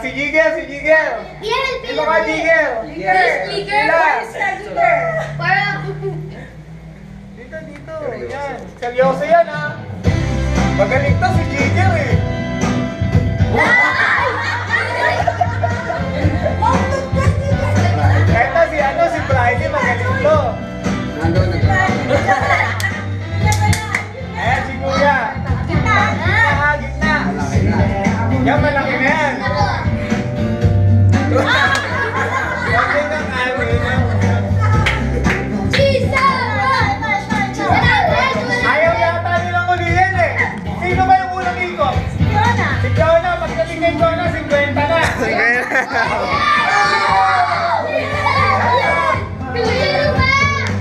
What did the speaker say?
si Jigel, si Jigel. Yan, Sino ka, Jigel? Para... Dito, dito. Yan. Seryoso yan, ha? Magaling to si Jigel, eh. Kahit na si Friday, magaling to. Ayan, si Kuya. Gitna. Yan, malaki